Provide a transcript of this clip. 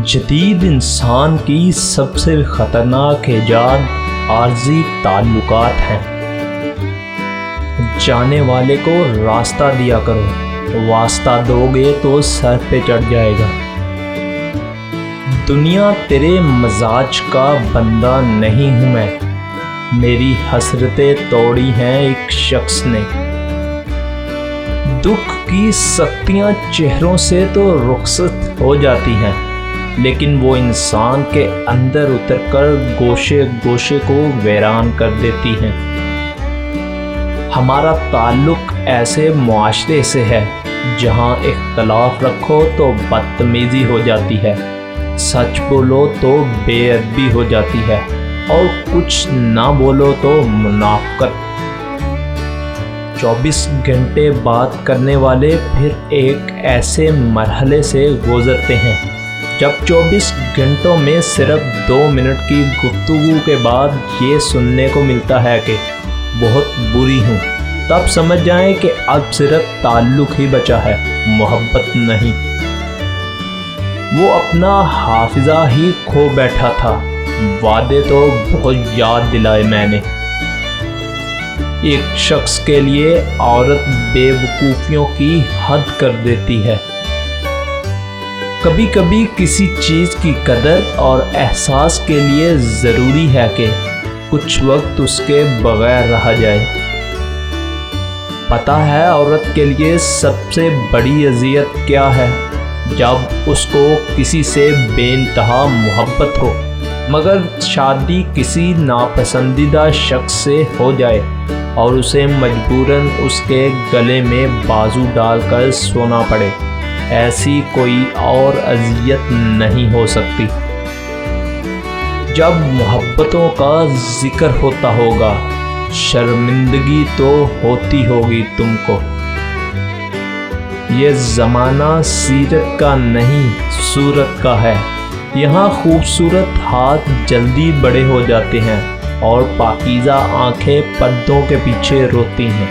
جدید انسان کی سب سے خطرناک ایجاد عارضی تعلقات ہیں۔ جانے والے کو راستہ دیا کرو، واسطہ دو گے تو سر پہ چڑھ جائے گا۔ دنیا تیرے مزاج کا بندہ نہیں ہوں میں، میری حسرتیں توڑی ہیں ایک شخص نے۔ دکھ کی سختیاں چہروں سے تو رخصت ہو جاتی ہیں، لیکن وہ انسان کے اندر اتر کر گوشے گوشے کو ویران کر دیتی ہیں۔ ہمارا تعلق ایسے معاشرے سے ہے جہاں اختلاف رکھو تو بدتمیزی ہو جاتی ہے، سچ بولو تو بے ادبی ہو جاتی ہے، اور کچھ نہ بولو تو منافقت۔ 24 گھنٹے بات کرنے والے پھر ایک ایسے مرحلے سے گزرتے ہیں جب 24 گھنٹوں میں صرف 2 منٹ کی گفتگو کے بعد یہ سننے کو ملتا ہے کہ بہت بری ہوں، تب سمجھ جائیں کہ اب صرف تعلق ہی بچا ہے، محبت نہیں۔ وہ اپنا حافظہ ہی کھو بیٹھا تھا، وعدے تو بہت یاد دلائے میں نے۔ ایک شخص کے لیے عورت بے وقوفیوں کی حد کر دیتی ہے۔ کبھی کبھی کسی چیز کی قدر اور احساس کے لیے ضروری ہے کہ کچھ وقت اس کے بغیر رہا جائے۔ پتہ ہے عورت کے لیے سب سے بڑی اذیت کیا ہے؟ جب اس کو کسی سے بے انتہا محبت ہو، مگر شادی کسی ناپسندیدہ شخص سے ہو جائے اور اسے مجبوراً اس کے گلے میں بازو ڈال کر سونا پڑے۔ ایسی کوئی اور اذیت نہیں ہو سکتی۔ جب محبتوں کا ذکر ہوتا ہوگا، شرمندگی تو ہوتی ہوگی تم کو۔ یہ زمانہ سیرت کا نہیں، صورت کا ہے۔ یہاں خوبصورت ہاتھ جلدی بڑے ہو جاتے ہیں اور پاکیزہ آنکھیں پردوں کے پیچھے روتی ہیں۔